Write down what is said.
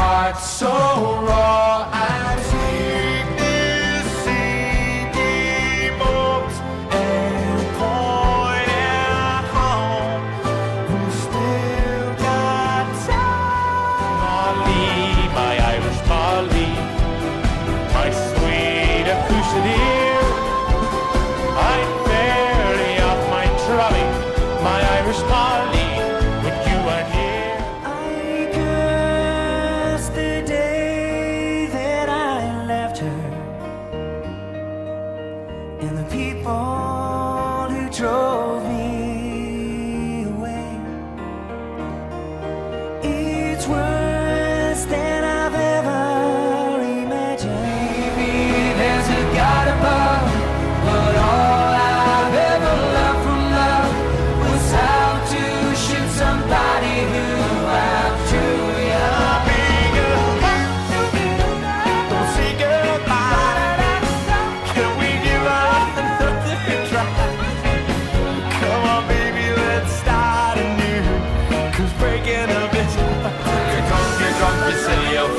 heart so raw and sickness seeking bones and point at home. We still got time. Molly, my Irish Molly, my sweet accoutrinaire. I'm fairly off my trolley, my Irish Molly, when you are near. I curse the day that I left her, and the people who drove me away. It's worse than I've ever imagined. Maybe there's a God above, but all I've ever learned from love was how to shoot somebody who laughed too young. Don't say goodbye. Can we give up another try? Come on, baby, let's start anew. 'Cause breaking up is you're drunk, you silly old